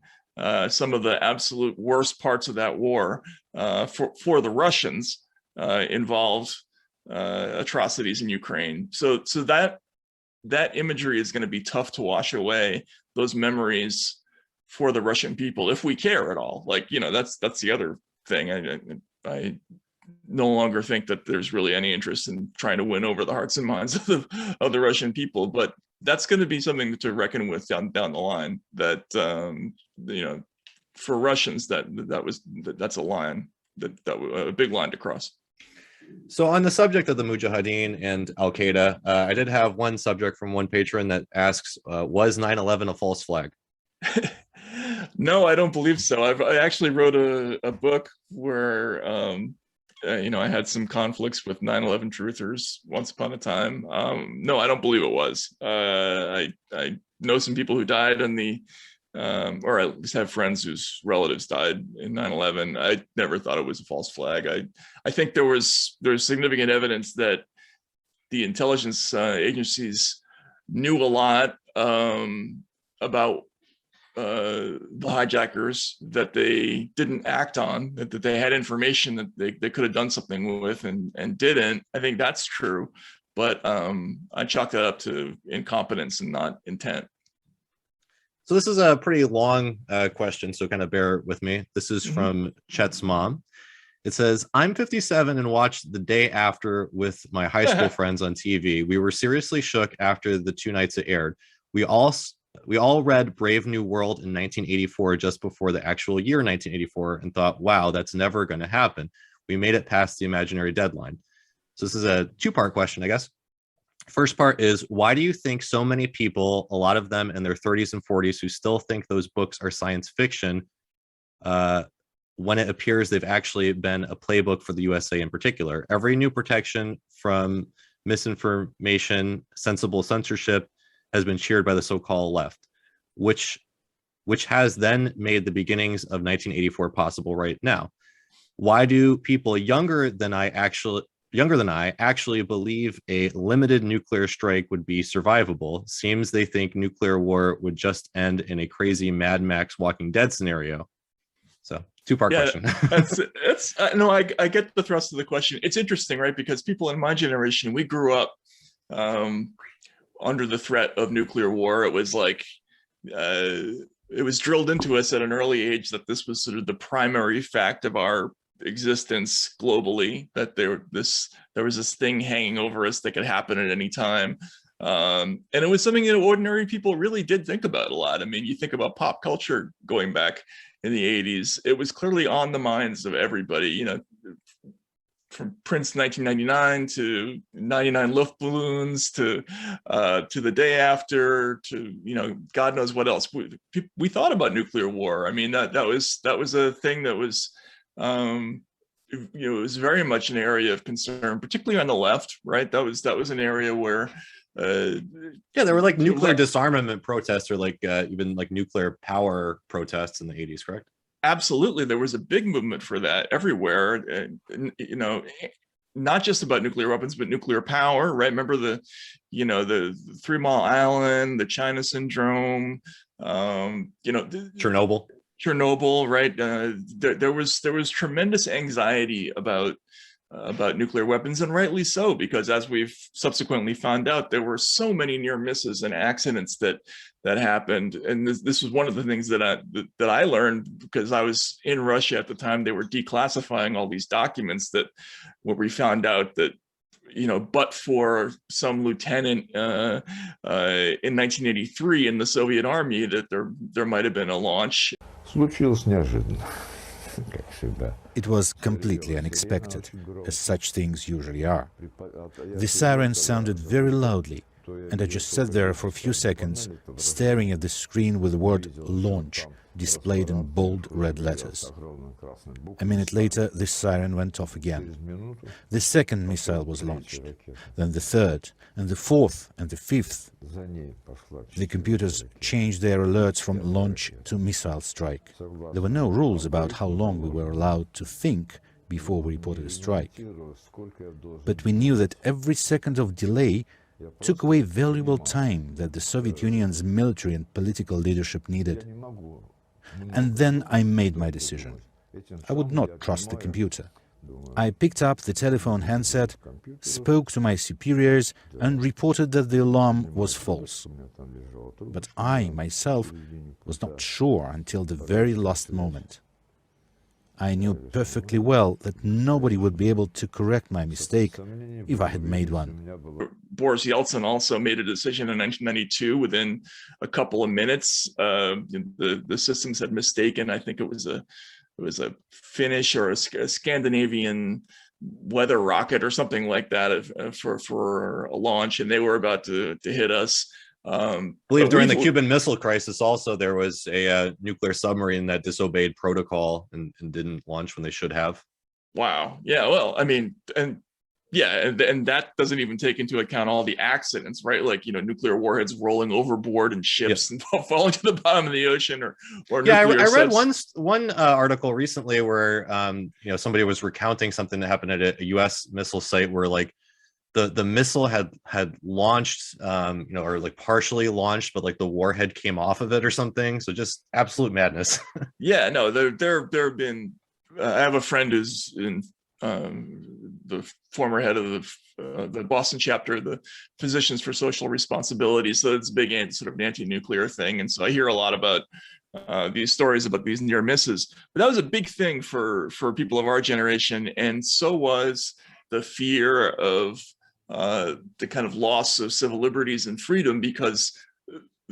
Some of the absolute worst parts of that war for the Russians involved atrocities in Ukraine. So that imagery is going to be tough to wash away, those memories for the Russian people, if we care at all. Like, you know, that's the other thing. I no longer think that there's really any interest in trying to win over the hearts and minds of the Russian people, but that's going to be something to reckon with down the line. That you know, for Russians, that's a line that a big line to cross. So on the subject of the Mujahideen and Al Qaeda, I did have one subject from one patron that asks, was 9/11 a false flag? No, I don't believe so. I actually wrote a book where you know, I had some conflicts with 9/11 truthers once upon a time. No, I don't believe it was. I know some people who died in the, or at least have friends whose relatives died in 9/11. I never thought it was a false flag. I think there's significant evidence that the intelligence agencies knew a lot about the hijackers that they didn't act on, that they had information that they could have done something with and didn't. I think that's true, but I chalk that up to incompetence and not intent. So this is a pretty long question, so kind of bear with me. This is from Chet's mom. It says, I'm 57 and watched The Day After with my high school friends on TV. We were seriously shook after the 2 nights it aired. We all We all read Brave New World in 1984, just before the actual year 1984, and thought, wow, that's never going to happen. We made it past the imaginary deadline. So this is a two-part question, I guess. First part is, why do you think so many people, a lot of them in their 30s and 40s, who still think those books are science fiction, when it appears they've actually been a playbook for the USA in particular? Every new protection from misinformation, sensible censorship, has been cheered by the so-called left, which has then made the beginnings of 1984 possible right now. Why do people younger than I actually believe a limited nuclear strike would be survivable? Seems they think nuclear war would just end in a crazy Mad Max Walking Dead scenario. So two-part question. I get the thrust of the question. It's interesting, right? Because people in my generation, we grew up under the threat of nuclear war. It was like, it was drilled into us at an early age that this was sort of the primary fact of our existence globally, that there was this thing hanging over us that could happen at any time. And it was something that ordinary people really did think about a lot. I mean, you think about pop culture going back in the 80s, it was clearly on the minds of everybody, you know, from Prince 1999 to 99 Luftballons to the day after, to, you know, God knows what else. We thought about nuclear war. I mean, that was a thing that was, you know, it was very much an area of concern, particularly on the left, right? That was an area where yeah, there were like nuclear disarmament protests, or like even like nuclear power protests in the 80s, correct? Absolutely, there was a big movement for that everywhere. You know, not just about nuclear weapons, but nuclear power, right? Remember the 3 Mile Island, the China Syndrome, you know, Chernobyl, right? There was tremendous anxiety about nuclear weapons, and rightly so, because as we've subsequently found out, there were so many near misses and accidents that happened. And this was one of the things that I learned, because I was in Russia at the time. They were declassifying all these documents where we found out that, you know, but for some lieutenant in 1983 in the Soviet army, that there might have been a launch. Случилось неожиданно. It was completely unexpected, as such things usually are. The siren sounded very loudly, and I just sat there for a few seconds, staring at the screen with the word "launch" displayed in bold red letters. A minute later, the siren went off again. The second missile was launched, then the third, and the fourth, and the fifth. The computers changed their alerts from launch to missile strike. There were no rules about how long we were allowed to think before we reported a strike. But we knew that every second of delay took away valuable time that the Soviet Union's military and political leadership needed. And then I made my decision. I would not trust the computer. I picked up the telephone handset, spoke to my superiors, and reported that the alarm was false. But I, myself, was not sure until the very last moment. I knew perfectly well that nobody would be able to correct my mistake if I had made one. Boris Yeltsin also made a decision in 1992 within a couple of minutes. The systems had mistaken, I think it was a Finnish or a Scandinavian weather rocket or something like that for a launch, and they were about to hit us. I believe during the Cuban Missile Crisis also there was a nuclear submarine that disobeyed protocol and didn't launch when they should have. Wow. Yeah, well, I mean, and that doesn't even take into account all the accidents, right? Like, you know, nuclear warheads rolling overboard and ships and falling to the bottom of the ocean, or yeah, I read one article recently where you know, somebody was recounting something that happened at a U.S. missile site where like the missile had launched, you know, or like partially launched, but like the warhead came off of it or something. So just absolute madness. Yeah, no, there have been. I have a friend who's in the former head of the Boston chapter of the Physicians for Social Responsibility. So it's a big sort of anti-nuclear thing, and so I hear a lot about these stories about these near misses. But that was a big thing for people of our generation, and so was the fear of the kind of loss of civil liberties and freedom, because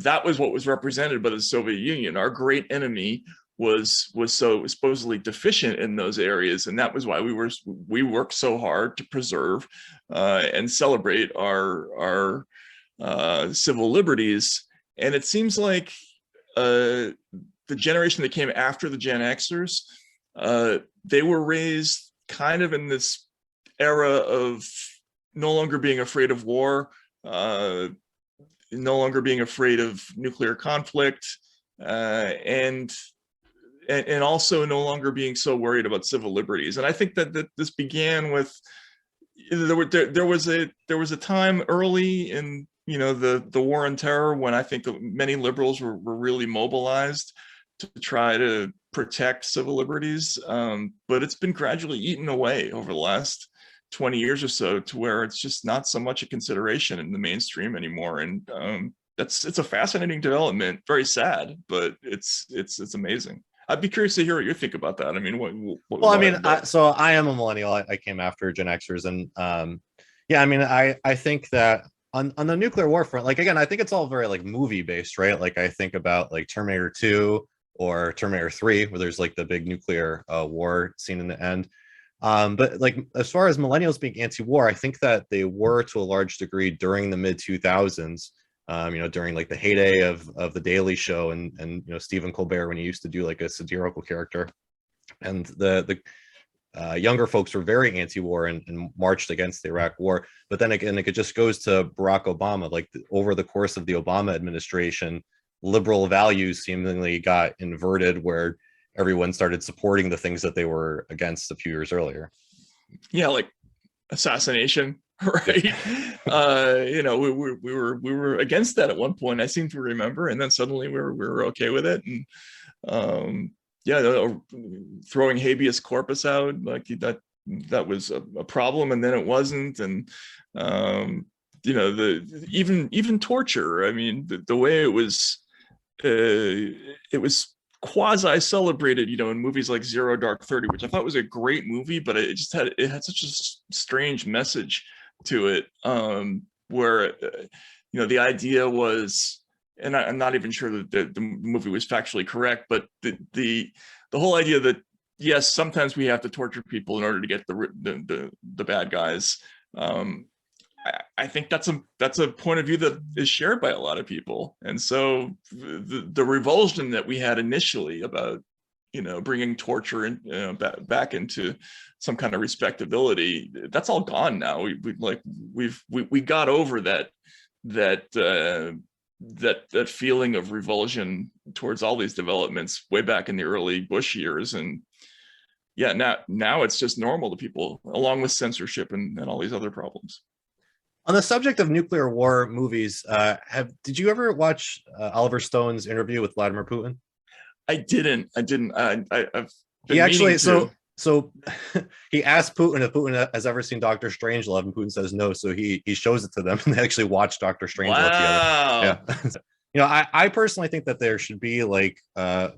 that was what was represented by the Soviet Union. Our great enemy was so supposedly deficient in those areas, and that was why we worked so hard to preserve and celebrate our civil liberties. And it seems like the generation that came after the Gen Xers, they were raised kind of in this era of no longer being afraid of war, no longer being afraid of nuclear conflict, and also no longer being so worried about civil liberties. And I think that this began with, there was a time early in, you know, the war on terror when I think many liberals were really mobilized to try to protect civil liberties, but it's been gradually eaten away over the last 20 years or so, to where it's just not so much a consideration in the mainstream anymore. And it's a fascinating development, very sad, but it's amazing. I'd be curious to hear what you think about that. I mean, well, I mean, so I am a millennial. I came after Gen Xers, and yeah, I mean, I think that on the nuclear war front, like, again, I think it's all very like movie based, right? Like, I think about like Terminator 2 or Terminator 3, where there's like the big nuclear war scene in the end. But like, as far as millennials being anti-war, I think that they were to a large degree during the mid 2000s. You know, during like the heyday of the Daily Show and you know, Stephen Colbert, when he used to do like a satirical character, and the younger folks were very anti-war and marched against the Iraq War. But then again, it just goes to Barack Obama. Like, over the course of the Obama administration, liberal values seemingly got inverted, where everyone started supporting the things that they were against a few years earlier. Yeah, like assassination. Right. You know, we were against that at one point, I seem to remember, and then suddenly we were okay with it. And yeah, throwing habeas corpus out, like that was a problem, and then it wasn't. And you know, even torture. I mean, the way it was quasi celebrated, you know, in movies like Zero Dark 30, which I thought was a great movie, but it had such a strange message to it, where you know, the idea was, and I'm not even sure that the movie was factually correct, but the whole idea that yes, sometimes we have to torture people in order to get the bad guys. I think that's a point of view that is shared by a lot of people, and so the revulsion that we had initially about, you know, bringing torture in, you know, back into some kind of respectability, that's all gone now. We got over that feeling of revulsion towards all these developments way back in the early Bush years. And yeah, now it's just normal to people, along with censorship and all these other problems. On the subject of nuclear war movies, did you ever watch Oliver Stone's interview with Vladimir Putin? I didn't. I've been he actually to. So he asked Putin if Putin has ever seen Dr. Strangelove, and Putin says no. So he shows it to them, and they actually watch Dr. Strangelove together. Yeah. You know, I personally think that there should be like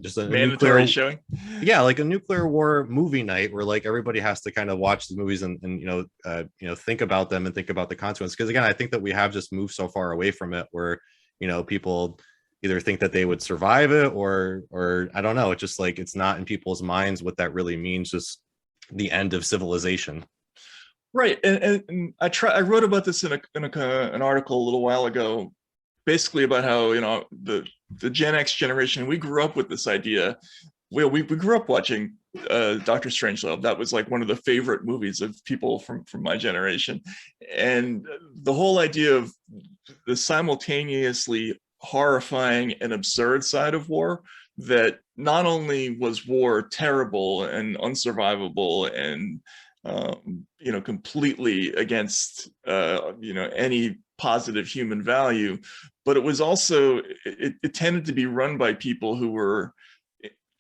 just a mandatory showing. Yeah, like a nuclear war movie night where like everybody has to kind of watch the movies and you know, think about them and think about the consequences. Because again, I think that we have just moved so far away from it, where, you know, people either think that they would survive it, or I don't know. It's just like, it's not in people's minds what that really means, just the end of civilization. Right. And I wrote about this in an article a little while ago, basically about how, you know, the Gen X generation, we grew up with this idea. We grew up watching Dr. Strangelove. That was like one of the favorite movies of people from my generation. And the whole idea of the simultaneously horrifying and absurd side of war, that not only was war terrible and unsurvivable and you know, completely against you know, any positive human value, but it was also, it tended to be run by people who were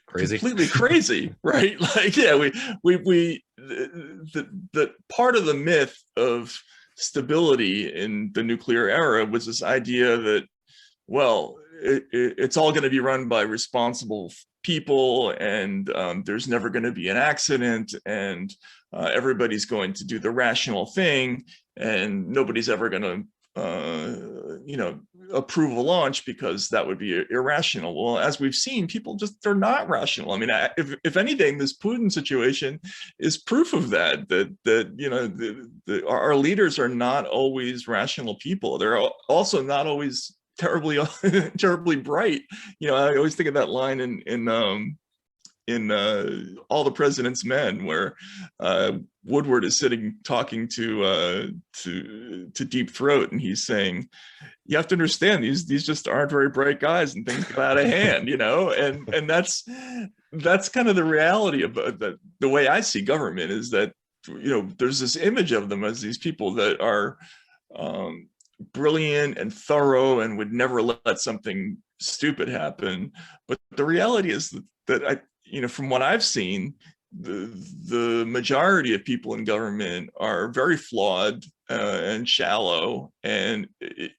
crazy, completely crazy, right? Like, yeah, the part of the myth of stability in the nuclear era was this idea that, well, it's all going to be run by responsible people, and there's never going to be an accident, and everybody's going to do the rational thing, and nobody's ever going to, you know, approve a launch because that would be irrational. Well, as we've seen, people they're not rational. I mean, if anything, this Putin situation is proof of that, our leaders are not always rational people. They're also not always terribly bright. I always think of that line in All the President's Men, where Woodward is sitting talking to Deep Throat, and he's saying, you have to understand, these just aren't very bright guys, and things get out of hand, and that's kind of the reality of the way I see government, is that there's this image of them as these people that are brilliant and thorough and would never let something stupid happen. But the reality is that from what I've seen, the majority of people in government are very flawed and shallow, and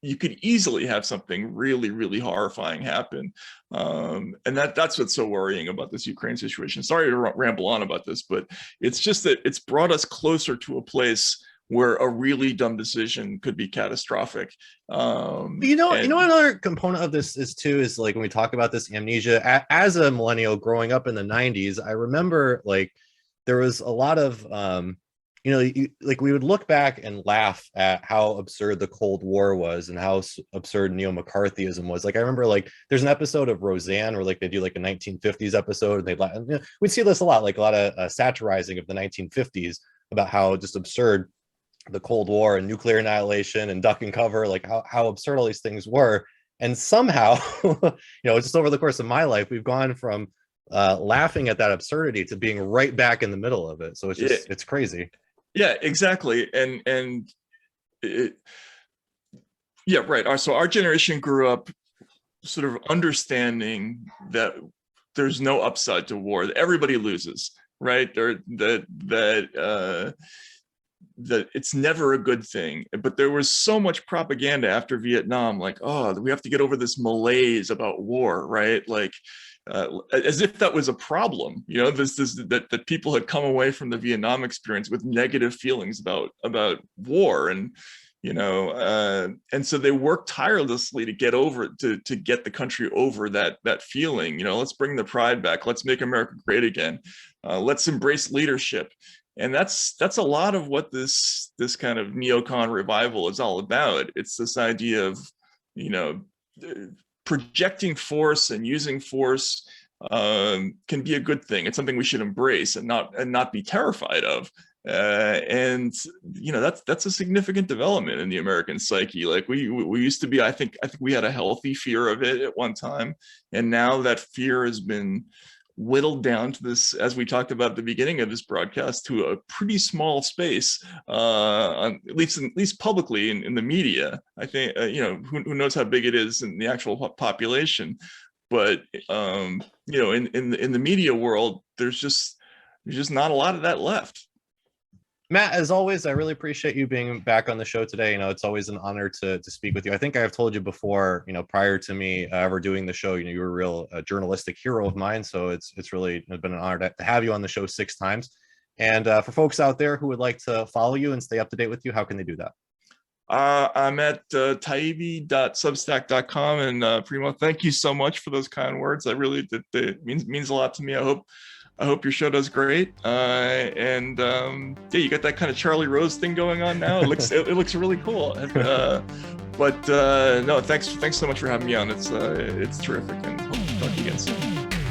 you could easily have something really, really horrifying happen. And that's what's so worrying about this Ukraine situation. Sorry to ramble on about this, but it's just that it's brought us closer to a place where a really dumb decision could be catastrophic. Another component of this is like, when we talk about this amnesia, as a millennial growing up in the 90s, I remember like there was a lot of, we would look back and laugh at how absurd the Cold War was and how absurd neo-McCarthyism was. Like, I remember like there's an episode of Roseanne where like they do like a 1950s episode, and we'd see this a lot, like a lot of satirizing of the 1950s about how just absurd the Cold War and nuclear annihilation and duck and cover, like how absurd all these things were. And somehow, just over the course of my life, we've gone from laughing at that absurdity to being right back in the middle of it. So it's just, it's crazy. Yeah, exactly. Right. So our generation grew up sort of understanding that there's no upside to war, that everybody loses, right? That it's never a good thing. But there was so much propaganda after Vietnam, like, oh, we have to get over this malaise about war, right? Like, as if that was a problem, that people had come away from the Vietnam experience with negative feelings about war, and so they worked tirelessly to get over it, to get the country over that feeling. Let's bring the pride back. Let's make America great again. Let's embrace leadership. And that's a lot of what this kind of neocon revival is all about. It's this idea of, projecting force and using force can be a good thing. It's something we should embrace and not be terrified of. That's a significant development in the American psyche. Like we used to be, I think we had a healthy fear of it at one time, and now that fear has been whittled down to this, as we talked about at the beginning of this broadcast, to a pretty small space, at least publicly in the media. I think who knows how big it is in the actual population, but in the media world, there's just not a lot of that left. Matt, as always, I really appreciate you being back on the show today. It's always an honor to speak with you. I think I've told you before, prior to me ever doing the show, you were a real journalistic hero of mine. So it's really been an honor to have you on the show 6 times. And for folks out there who would like to follow you and stay up to date with you, how can they do that? I'm at taibbi.substack.com. And Primo, thank you so much for those kind words. I really, it means a lot to me. I hope your show does great. You got that kind of Charlie Rose thing going on now. It looks really cool. No, thanks so much for having me on. It's terrific, and hope to talk to you again soon.